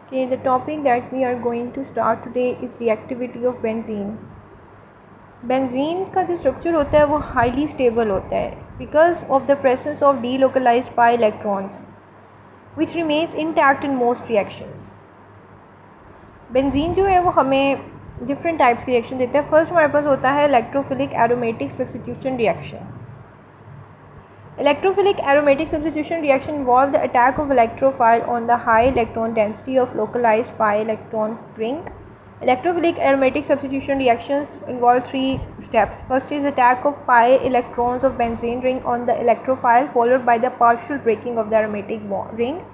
Okay, the topic that we are going to start today is reactivity of benzene. Benzene का जो structure होता है वो highly stable होता है because of the presence of delocalised pi electrons which remains intact in most reactions. Benzene जो है वो हमें डिफरेंट टाइप्स की रिएक्शन देता है. फर्स्ट हमारे पास होता है electrophilic aromatic substitution reaction. Electrophilic aromatic substitution reaction involve the attack of electrophile on the high electron density of localized pi electron ring. Electrophilic aromatic substitution reactions involve three steps. First is attack of pi electrons of benzene ring on the electrophile, followed by the partial breaking of the aromatic ring,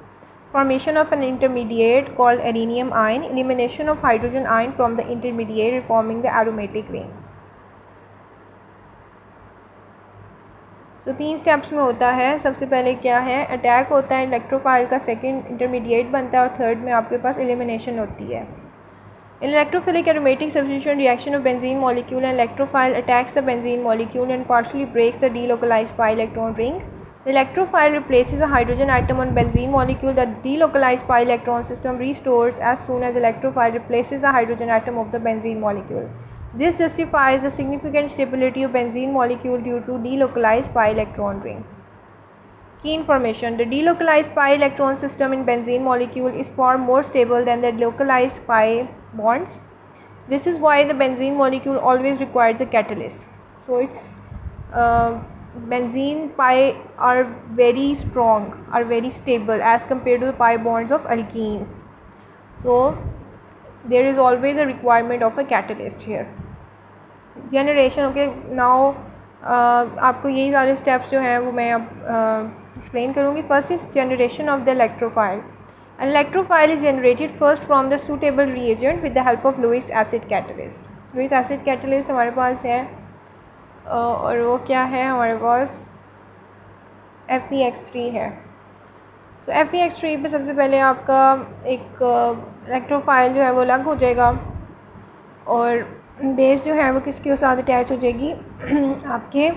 formation of an intermediate called arenium ion, elimination of hydrogen ion from the intermediate, forming the aromatic ring. तीन steps में होता है. सबसे पहले क्या है, attack होता है इलेक्ट्रोफाइल का, सेकंड इंटरमीडिएट बनता है और थर्ड में आपके पास एलिमिनेशन होती है. Electrophilic aromatic substitution reaction of benzene molecule and electrophile attacks the benzene molecule and partially breaks the delocalized pi electron ring. The electrophile replaces a hydrogen atom on benzene molecule. The delocalized pi electron system restores as soon as electrophile replaces the hydrogen atom of the benzene molecule. This justifies the significant stability of benzene molecule due to delocalized pi electron ring. Key information: the delocalized pi electron system in benzene molecule is far more stable than the localized pi bonds. This is why the benzene molecule always requires a catalyst. So its benzene pi are very strong, are very stable as compared to the pi bonds of alkenes. So there is always a requirement of a catalyst here. Generation. Okay, now आपको यही सारे steps जो हैं वो मैं अब explain करूँगी. First is generation of the electrophile. An electrophile is generated first from the suitable reagent with the help of Lewis acid catalyst. Lewis acid catalyst हमारे पास है और वो क्या है, हमारे पास FeX3 है. सो FeX3 पे सबसे पहले आपका एक इलेक्ट्रोफाइल जो है वो अलग हो जाएगा और बेस जो है वो किसके साथ अटैच हो जाएगी आपके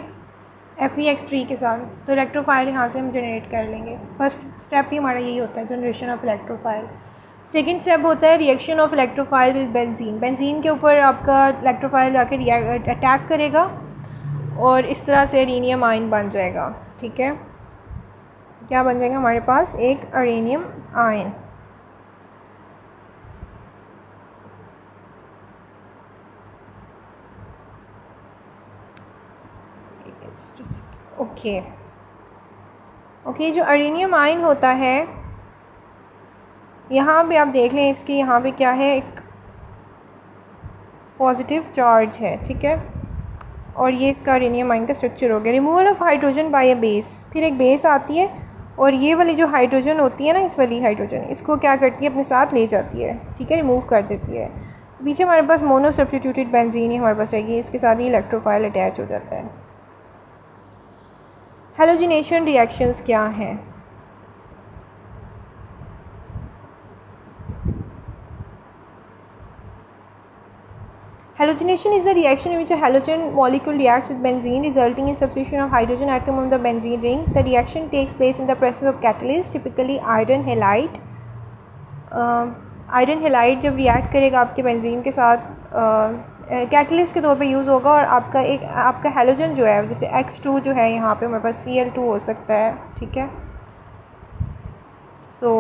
FeX3 के साथ. तो इलेक्ट्रोफाइल यहाँ से हम जनरेट कर लेंगे. फर्स्ट स्टेप ही हमारा यही होता है, generation of electrophile. Second step होता है reaction of electrophile with benzene. Benzene के ऊपर आपका इलेक्ट्रोफाइल जाकर अटैक करेगा और इस तरह से अरेनियम आयन बन जाएगा. ठीक है, क्या बन जाएगा हमारे पास, एक अरेनियम आयन. ओके, जो अरेनियम आयन होता है यहाँ पे आप देख लें, इसके यहाँ पे क्या है, एक पॉजिटिव चार्ज है. ठीक है, और ये इसका अरेनियम आयन का स्ट्रक्चर हो गया. Removal of hydrogen bye a base. फिर एक बेस आती है और ये वाली जो हाइड्रोजन होती है ना, इस वाली हाइड्रोजन, इसको क्या करती है, अपने साथ ले जाती है. ठीक है, रिमूव कर देती है. पीछे हमारे पास मोनो सब्स्टिट्यूटेड बेंजीन ही हमारे पास रहेगी, इसके साथ ही इलेक्ट्रोफाइल अटैच हो जाता है. हेलोजिनेशन रिएक्शंस क्या हैं? Halogenation is the reaction in which a halogen molecule reacts with benzene, resulting in substitution of hydrogen atom on the benzene ring. The reaction takes place in the presence of catalyst, typically iron halide. Iron halide जब react करेगा आपके benzene के साथ, catalyst के तौर पे use होगा और आपका हेलोजन जो है, जैसे X2 जो है यहाँ पे हमारे पास Cl2 हो सकता है. ठीक है, सो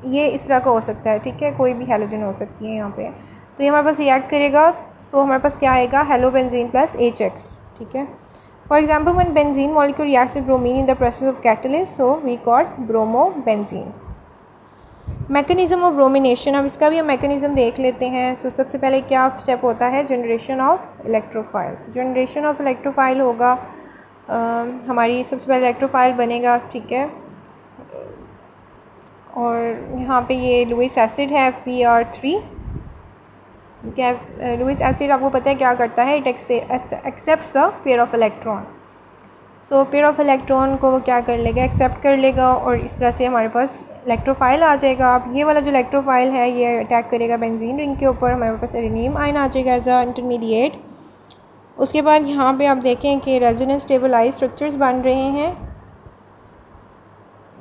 ये इस तरह का हो सकता है. ठीक है, कोई भी हेलोजन हो सकती है यहाँ पे. तो ये हमारे पास रिएक्ट करेगा, सो हमारे पास क्या आएगा, हेलो बेंजीन प्लस HX. ठीक है, for example when benzene molecule reacts with bromine in the presence of catalyst, so we got bromo benzene. Mechanism of bromination. अब इसका भी हम मैकेनिज्म देख लेते हैं. सो सबसे पहले क्या स्टेप होता है, generation of electrophile. Generation of electrophile होगा, हमारी सबसे पहले इलेक्ट्रोफाइल बनेगा. ठीक है, और यहाँ पे ये लुईस एसिड है FeR3. लुईस एसिड आपको पता है क्या करता है, it accepts the pair of electron. So pair of electron को वो क्या कर लेगा, एक्सेप्ट कर लेगा और इस तरह से हमारे पास इलेक्ट्रोफाइल आ जाएगा. अब ये वाला जो इलेक्ट्रोफाइल है ये अटैक करेगा बेंजीन रिंग के ऊपर, हमारे पास अरेनियम आयन आ जाएगा एज अ इंटरमीडिएट. उसके बाद यहाँ पे आप देखें कि रेजोनेंस स्टेबलाइज स्ट्रक्चर्स बन रहे हैं.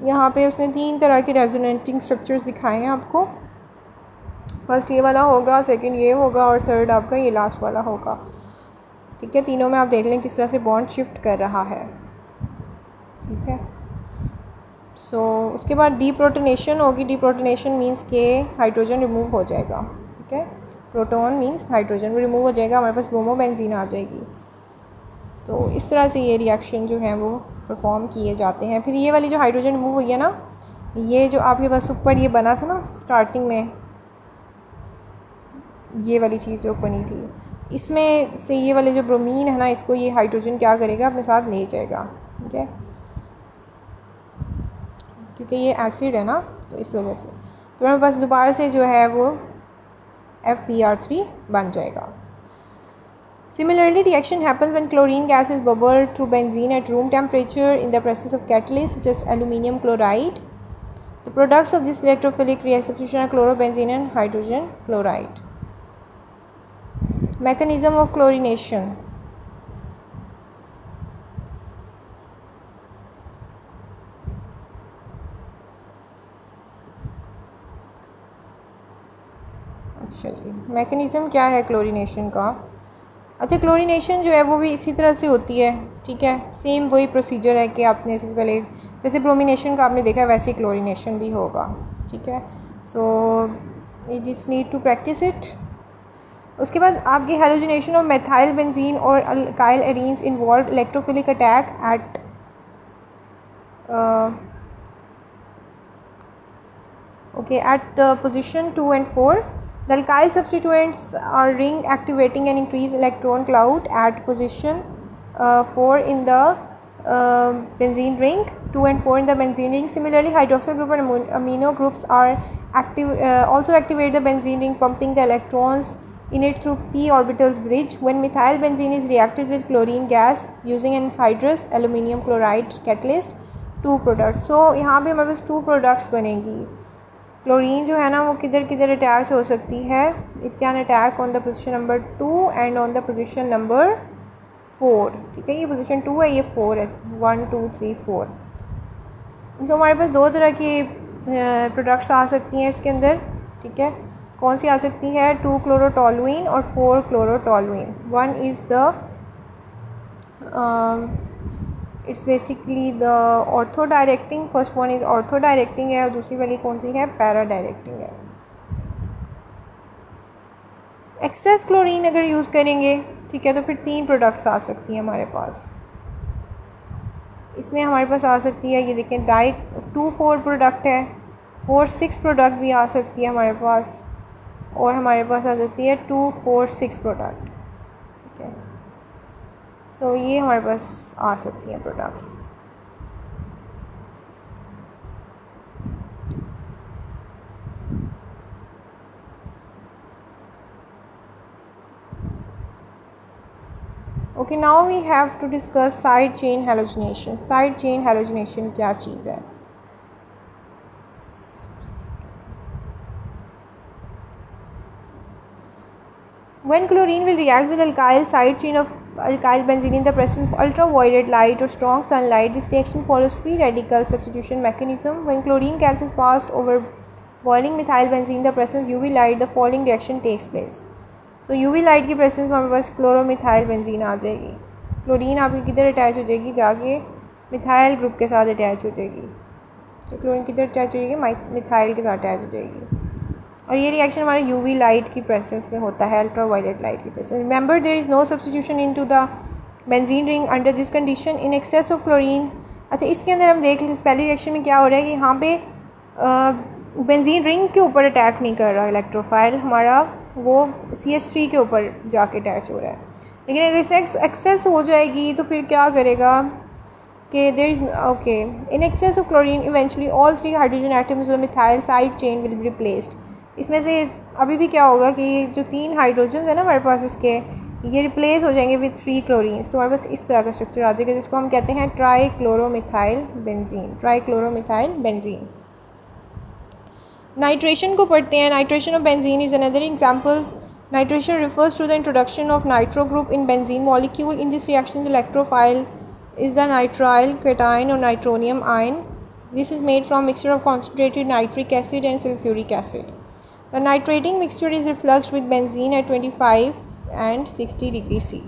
यहाँ पे उसने 3 तरह के रेजोनेटिंग स्ट्रक्चर्स दिखाए हैं आपको। फर्स्ट ये वाला होगा, सेकंड ये होगा और थर्ड आपका ये लास्ट वाला होगा। ठीक है, तीनों में आप देख लें किस तरह से बॉन्ड शिफ्ट कर रहा है। ठीक है, उसके बाद डीप्रोटोनेशन होगी। डीप्रोटोनेशन मींस के हाइड्रोजन रिमूव हो जाएगा। ठीक है, प्रोटॉन मींस हाइड्रोजन रिमूव हो जाएगा, हमारे पास ब्रोमोबेंजीन आ जाएगी। तो इस तरह से ये रिएक्शन जो है वो परफॉर्म किए जाते हैं। फिर ये वाली जो हाइड्रोजन रिमूव हुई है ना, ये जो आपके पास ऊपर ये बना था ना स्टार्टिंग में, ये वाली चीज़ जो बनी थी, इसमें से ये वाले जो ब्रोमीन है ना, इसको ये हाइड्रोजन क्या करेगा, अपने साथ ले जाएगा। ठीक है, क्योंकि ये एसिड है ना, तो इस वजह से तो हमारे पास दोबारा से जो है वो FbR3 बन जाएगा। Similarly, reaction happens when chlorine gas is bubbled through benzene at room temperature in the presence of catalysts such as aluminium chloride. The products of this electrophilic substitution are chlorobenzene and hydrogen chloride. Mechanism of chlorination. अच्छा जी, mechanism क्या है chlorination का? अच्छा, chlorination जो है वो भी इसी तरह से होती है। ठीक है, सेम वही प्रोसीजर है कि आपने सबसे पहले जैसे ब्रोमिनेशन का आपने देखा वैसे क्लोरीनेशन भी होगा। ठीक है, so you just need to practice it. उसके बाद आपकी हेलोजिनेशन ऑफ मेथाइल बेंजीन और alkyl arenes involve electrophilic attack at position 2 and 4. The alkyl substituents are ring activating and increase electron cloud at position 4 in the benzene ring, 2 and 4 in the benzene ring. Similarly, hydroxyl group and amino groups are also activate the benzene ring, pumping the electrons in it through p orbitals bridge. When methyl benzene is reacted with chlorine gas using anhydrous aluminium chloride catalyst, 2 products. So यहाँ पे हमारे पास 2 products बनेंगी। Chlorine जो है ना वो किधर किधर अटैच हो सकती है, it can attack on the position number 2 and on the position number 4। ठीक है, ये पोजीशन 2 है, ये 4 है, 1 2 3 4। तो हमारे पास 2 तरह की प्रोडक्ट्स आ सकती हैं इसके अंदर। ठीक है, कौन सी आ सकती है? 2 क्लोरोटोलुइन और 4 chlorotoluene. One is the it's basically the ortho directing, first one is ortho directing है और दूसरी वाली कौन सी है? पैरा डायरेक्टिंग है। एक्सेस क्लोरीन अगर यूज़ करेंगे, ठीक है, तो फिर 3 प्रोडक्ट्स आ सकती हैं हमारे पास। इसमें हमारे पास आ सकती है, ये देखें, 2,4 प्रोडक्ट है, 4,6 प्रोडक्ट भी आ सकती है हमारे पास, और हमारे पास आ सकती है 2,4,6 प्रोडक्ट। ठीक है, सो ये हमारे पास आ सकती हैं products. Okay, now we have to discuss side chain halogenation. Side chain halogenation क्या चीज़ है? When chlorine will react with alkyl side chain of alkyl benzene in the presence of ultraviolet light or strong sunlight, this reaction follows free radical substitution mechanism. When chlorine gas is passed over boiling methyl benzene in the presence of UV light, the following reaction takes place. So UV light की presence में हमारे पास chloromethyl benzene आ जाएगी। Chlorine आपकी किधर attach हो जाएगी? जाके methyl group के साथ अटैच हो जाएगी। तो क्लोरीन किधर अटैच हो जाएगी? मिथाइल के साथ अटैच हो जाएगी। और ये रिएक्शन हमारे यूवी लाइट की प्रेजेंस में होता है, अल्ट्रावायलेट लाइट की presence. Remember, there is no substitution into the benzene ring under this condition in excess of chlorine. अच्छा, इसके अंदर हम देख लें पहली रिएक्शन में क्या हो रहा है कि यहाँ पे बेंजीन रिंग के ऊपर अटैक नहीं कर रहा इलेक्ट्रोफाइल, हमारा वो CH3 के ऊपर जाके अटैच हो रहा है। लेकिन अगर एक्सेस हो जाएगी तो फिर क्या करेगा कि there is okay in excess of chlorine eventually all 3 hydrogen atoms of methyl side chain will be replaced. इसमें से अभी भी क्या होगा कि जो 3 हाइड्रोजन है ना हमारे पास इसके, ये रिप्लेस हो जाएंगे विद 3 क्लोरीन। तो हमारे पास इस तरह का स्ट्रक्चर आ जाएगा जिसको हम कहते हैं trichloromethyl benzene. Trichloromethyl benzene. Nitration को पढ़ते हैं। Nitration of benzene is another example. Nitration refers to the introduction of nitro group in benzene molecule. In this reaction the electrophile is the nitryl cation और nitronium ion. This is made from mixture of concentrated nitric acid and sulfuric acid. The nitrating mixture is refluxed with benzene at 25 and 60 degree C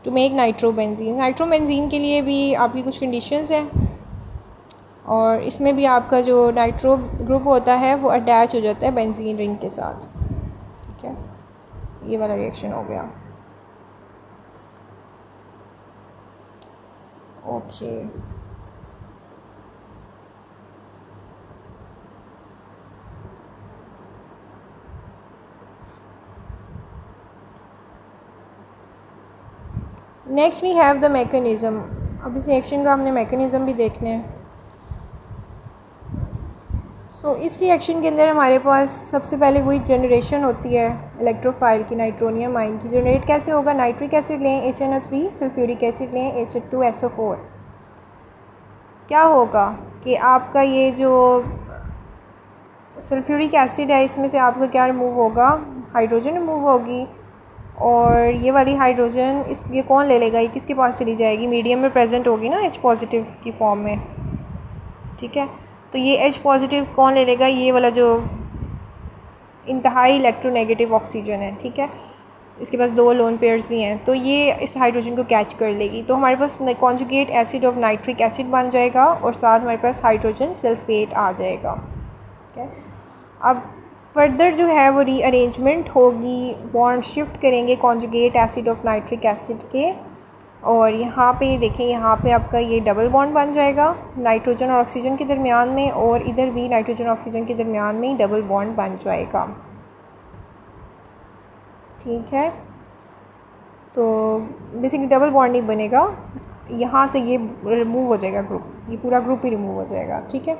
to make nitrobenzene. Nitrobenzene के लिए भी आपकी कुछ conditions हैं और इसमें भी आपका जो नाइट्रो ग्रुप होता है वो अटैच हो जाता है बेंजीन रिंग के साथ, ठीक है। ये वाला रिएक्शन हो गया। Okay, next we have the mechanism. अब इस रिएक्शन का हमने मैकेनिज़्म भी देखना है। इस रिएक्शन के अंदर हमारे पास सबसे पहले वही जनरेशन होती है इलेक्ट्रोफाइल की, नाइट्रोनियम आयन की। जनरेट कैसे होगा? नाइट्रिक एसिड लें HNO3, सल्फ्यूरिक एसिड लें H2SO4। क्या होगा कि आपका ये जो सल्फ्यूरिक एसिड है इसमें से आपका क्या रिमूव होगा? हाइड्रोजन रिमूव होगी। और ये वाली हाइड्रोजन ये कौन ले लेगा? ये किसके पास चली जाएगी? मीडियम में प्रेजेंट होगी ना H पॉजिटिव की फॉर्म में, ठीक है। तो ये H पॉजिटिव कौन ले लेगा? ये वाला जो इंतहाई इलेक्ट्रोनेगेटिव ऑक्सीजन है, ठीक है। इसके पास 2 लोन पेयर्स भी हैं, तो ये इस हाइड्रोजन को कैच कर लेगी। तो हमारे पास conjugate acid of nitric acid बन जाएगा और साथ हमारे पास हाइड्रोजन सल्फेट आ जाएगा, ठीक है। अब फर्दर जो है वो रीअरेंजमेंट होगी, बॉन्ड शिफ्ट करेंगे conjugate acid of nitric acid के, और यहाँ पे देखें, यहाँ पे आपका ये डबल बॉन्ड बन जाएगा नाइट्रोजन और ऑक्सीजन के दरमियान में, और इधर भी नाइट्रोजन ऑक्सीजन के दरमियान में डबल बॉन्ड बन जाएगा, ठीक है। तो बेसिकली डबल बॉन्ड नहीं बनेगा, यहाँ से ये रिमूव हो जाएगा ग्रुप, ये पूरा ग्रुप ही रिमूव हो जाएगा, ठीक है।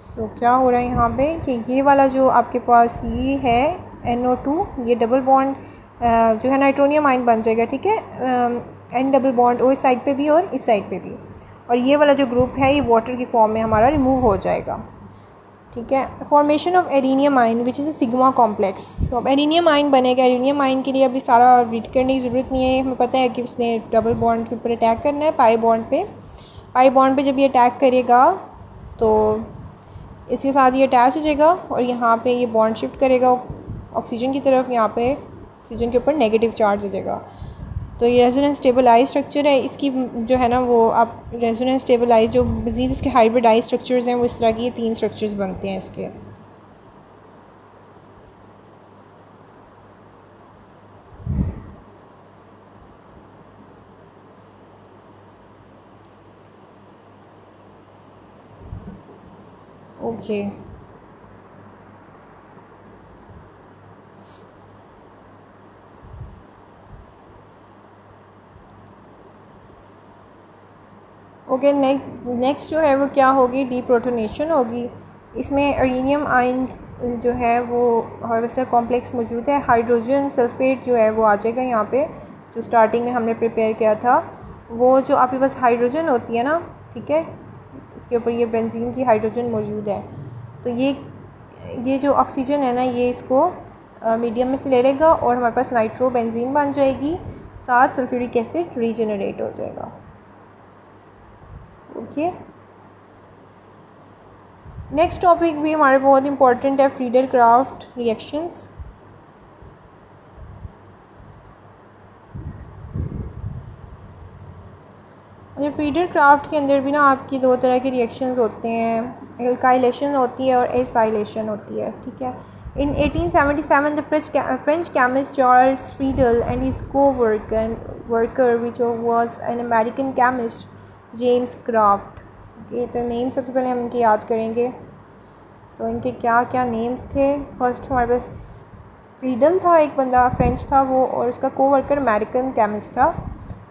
सो क्या हो रहा है यहाँ पे कि ये वाला जो आपके पास ये है NO2, ये डबल बॉन्ड जो है नाइट्रोनियम आयन बन जाएगा, ठीक है। N डबल बॉन्ड ओ इस साइड पे भी और इस साइड पे भी, और ये वाला जो ग्रुप है ये वाटर की फॉर्म में हमारा रिमूव हो जाएगा, ठीक है। Formation of arenium ion which is a sigma complex. तो अब एरिनियम आयन बनेगा। एरिनियम आयन के लिए अभी सारा रीड करने की ज़रूरत नहीं है, हमें पता है कि उसने डबल बॉन्ड के ऊपर अटैक करना है, पाई बॉन्ड पे। पाई बॉन्ड पे जब ये अटैक करेगा तो इसके साथ ये अटैच हो जाएगा और यहाँ पे ये बॉन्ड शिफ्ट करेगा ऑक्सीजन की तरफ, यहाँ पे ऑक्सीजन के ऊपर नेगेटिव चार्ज हो जाएगा। तो ये रेजोनेंस स्टेबलाइज स्ट्रक्चर है इसकी जो है ना, वो आप रेजोनेंस स्टेबलाइज जो मज़ीद इसके हाइब्रिडाइज स्ट्रक्चर्स हैं वो इस तरह की ये 3 स्ट्रक्चर्स बनते हैं इसके। Okay, okay. नेक्स्ट जो है वो क्या होगी? डीप्रोटोनेशन होगी। इसमें एरिनियम आयन जो है वो हमारे पास कॉम्प्लेक्स मौजूद है। हाइड्रोजन सल्फेट जो है वो आ जाएगा यहाँ पे, जो स्टार्टिंग में हमने प्रिपेयर किया था। वो जो आपके पास हाइड्रोजन होती है ना, ठीक है, इसके ऊपर ये बेंजीन की हाइड्रोजन मौजूद है। तो ये जो ऑक्सीजन है ना, ये इसको मीडियम में से ले लेगा और हमारे पास नाइट्रो बेंजीन बन जाएगी, साथ सल्फ्यूरिक एसिड रीजनरेट हो जाएगा, ओके। नेक्स्ट टॉपिक भी हमारे बहुत इंपॉर्टेंट है, फ्रीडल क्राफ्ट रिएक्शंस। ये फ्रीडल क्राफ्ट के अंदर भी ना आपकी 2 तरह के रिएक्शंस होते हैं, एल्काइलेशन होती है और एसाइलेशन होती है, ठीक है। इन 1877 the French chemist Charles Friedel and his co-worker which was an American chemist James craft. Okay, तो नेम सबसे पहले हम इनके याद करेंगे। सो इनके क्या क्या नेम्स थे? फर्स्ट हमारे पास फ्रीडल था, एक बंदा फ्रेंच था वो, और उसका कोवर्कर अमेरिकन केमिस्ट था,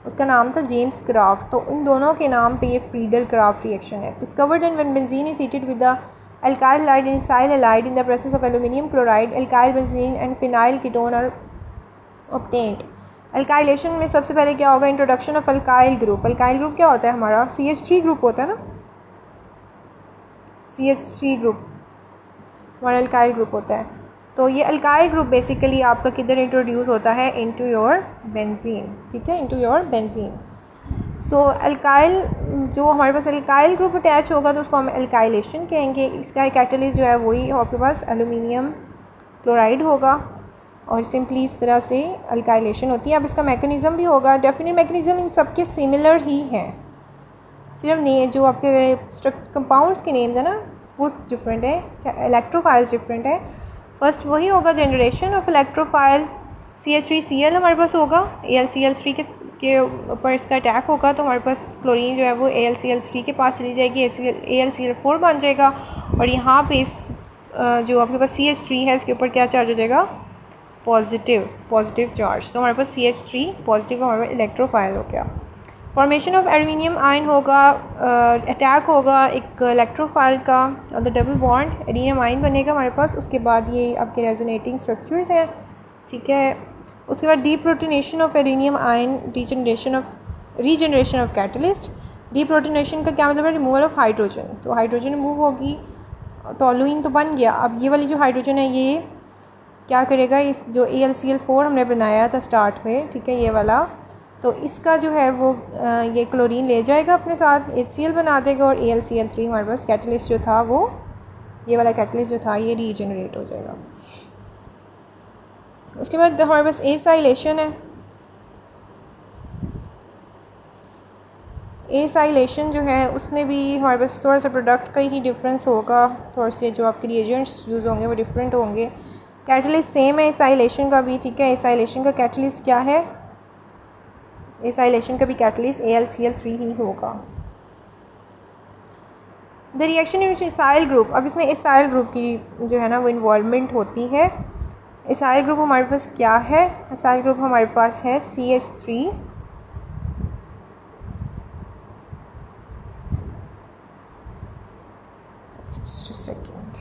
उसका नाम था जेम्स क्राफ्ट। तो इन दोनों के नाम पे ये फ्रीडल क्राफ्ट रिएक्शन है। Discovered and when benzene is heated with the alkyl halide and ethyl halide in the presence of aluminum chloride, alkyl benzene and phenyl ketone are obtained। Alkylation में सबसे पहले क्या होगा? Introduction of alkyl group. Alkyl group क्या होता है? हमारा CH3 group होता है ना, CH3 ग्रुप हमारा अल्काइल ग्रुप होता है। तो ये अल्काइल ग्रुप बेसिकली आपका किधर इंट्रोड्यूस होता है? इनटू योर बेंजीन, ठीक है, into your benzene. So alkyl जो हमारे पास अल्काइल ग्रुप अटैच होगा तो उसको हम अल्काइलेशन कहेंगे। इसका कैटलिस्ट जो है वही आपके पास एल्यूमिनियम क्लोराइड होगा और सिंपली इस तरह से अल्काइलेशन होती है। अब इसका मैकेनिज़्म भी होगा, डेफिनेट मैकेनिज़्म इन सब के सिमिलर ही हैं, सिर्फ जो आपके कंपाउंड्स के नेम्स है ना वो डिफरेंट है, इलेक्ट्रोफाइल्स डिफरेंट है। फर्स्ट वही होगा जनरेशन ऑफ इलेक्ट्रोफाइल, CH3Cl हमारे पास होगा, AlCl3 के ऊपर इसका अटैक होगा तो हमारे पास क्लोरीन जो है वो AlCl3 के पास चली जाएगी, AlCl4 बन जाएगा और यहाँ पे इस जो आपके पास CH3 है इसके ऊपर क्या चार्ज हो जाएगा, पॉजिटिव चार्ज। तो हमारे पास CH3 पॉजिटिव हमारे पास इलेक्ट्रोफाइल हो गया। फॉर्मेशन ऑफ एल्यूमिनियम आयन होगा, अटैक होगा एक इलेक्ट्रोफाइल का और the double bond aluminium ion बनेगा हमारे पास। उसके बाद ये आपके रेजोनेटिंग स्ट्रक्चर्स हैं, ठीक है। उसके बाद deprotonation of aluminium ion, regeneration of catalyst. Deprotonation का क्या मतलब है, रिमूवल ऑफ हाइड्रोजन, तो हाइड्रोजन रिमूव होगी, टोलुइन तो बन गया। अब ये वाली जो हाइड्रोजन है ये क्या करेगा, इस जो AlCl4 हमने बनाया था स्टार्ट में, ठीक है, ये वाला, तो इसका जो है वो ये क्लोरीन ले जाएगा अपने साथ, HCl बना देगा और AlCl3 हमारे पास कैटलिस्ट जो था वो ये वाला कैटलिस्ट जो था ये रीजनरेट हो जाएगा। उसके बाद हमारे पास एसाइलेशन है। एसाइलेशन जो है उसमें भी हमारे पास थोड़ा सा प्रोडक्ट का ही डिफरेंस होगा, थोड़े से जो आपके रिएजेंट्स यूज़ होंगे वो डिफरेंट होंगे। कैटलिस्ट सेम है एसाइलेशन का भी, ठीक है। एसाइलेशन का कैटलिस्ट क्या है, एसाइलेशन का भी कैटलिस्ट AlCl3 ही होगा। The reaction in acyl group, अब इसमें एसाइल ग्रुप की जो है ना वो इन्वॉल्वमेंट होती है। एसाइल ग्रुप हमारे पास क्या है, एसाइल ग्रुप हमारे पास है CH3 just a second,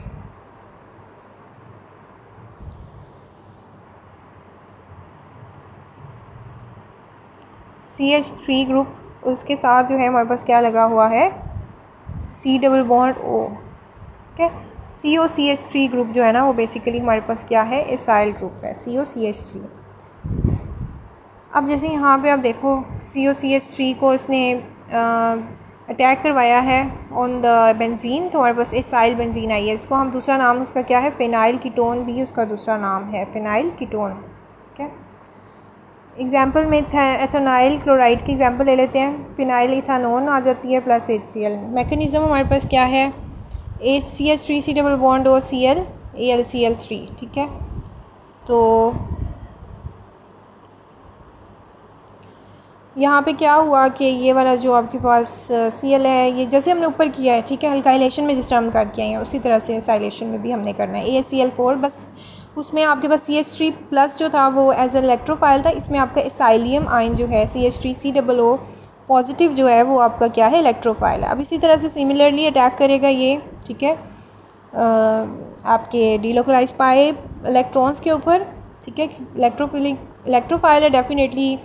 CH3 group, उसके साथ जो है हमारे पास क्या लगा हुआ है, C डबल बॉन्ड O, ठीक है। COCH3 ग्रुप जो है ना वो बेसिकली हमारे पास क्या है, एसाइल ग्रुप है, COCH3। अब जैसे यहाँ पे आप देखो COCH3 को इसने अटैक करवाया है ऑन द बेंजीन, तो हमारे पास एसाइल बेंजीन आई है। इसको हम दूसरा नाम उसका क्या है, फिनाइल कीटोन भी उसका दूसरा नाम है, फिनाइल कीटोन, ठीक है। एग्जाम्पल में एथेनाइल क्लोराइड की एग्जाम्पल ले लेते हैं, फिनाइल इथानोन आ जाती है प्लस HCl। मैकेनिज़्म हमारे पास क्या है, CH3C डबल बॉन्ड और Cl AlCl3, ठीक है। तो यहाँ पे क्या हुआ कि ये वाला जो आपके पास Cl है ये जैसे हमने ऊपर किया है, ठीक है, अल्काइलेशन में जिस तरह हम करके आए हैं उसी तरह से एसाइलेशन में भी हमने करना है। AlCl4 बस उसमें आपके पास CH3 प्लस जो था वो एज ए इलेक्ट्रोफाइल था, इसमें आपका एसाइलियम आयन जो है CH3COO पॉजिटिव जो है वो आपका क्या है, इलेक्ट्रोफाइल है। अब इसी तरह से सिमिलरली अटैक करेगा ये, ठीक है, आपके डीलोकलाइज पाए इलेक्ट्रॉन्स के ऊपर, ठीक है। इलेक्ट्रोफाइल है डेफिनेटली,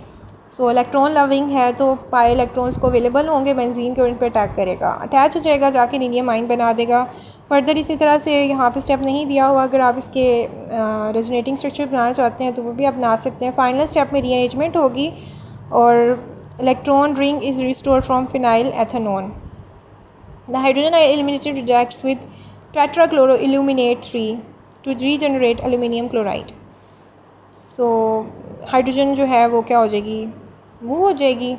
सो इलेक्ट्रॉन लविंग है तो पाए इलेक्ट्रॉन्स को अवेलेबल होंगे बेंजीन के, और इन पर अटैक करेगा, अटैच हो जाएगा, जाके नीनियम आयन बना देगा। फर्दर इसी तरह से यहाँ पे स्टेप नहीं दिया हुआ, अगर आप इसके रेजोनेटिंग स्ट्रक्चर बनाना चाहते हैं तो वो भी आप बना सकते हैं। फाइनल स्टेप में रीअरेंजमेंट होगी और electron ring is restored from phenyl ethanone. The hydrogen eliminated reacts with tetrachloroaluminate 3 to regenerate aluminium chloride. So hydrogen जो है वो क्या हो जाएगी, मूव हो जाएगी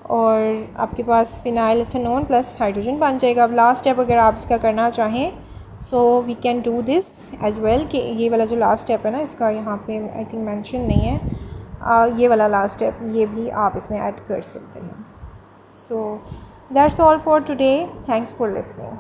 और आपके पास फिनाइल एथेनोन प्लस हाइड्रोजन बन जाएगा। अब लास्ट स्टेप अगर आप इसका करना चाहें so we can do this as well, कि ये वाला जो लास्ट स्टेप है ना इसका यहाँ पे आई थिंक मेंशन नहीं है, ये वाला लास्ट स्टेप ये भी आप इसमें ऐड कर सकते हैं। So that's all for today, thanks for listening.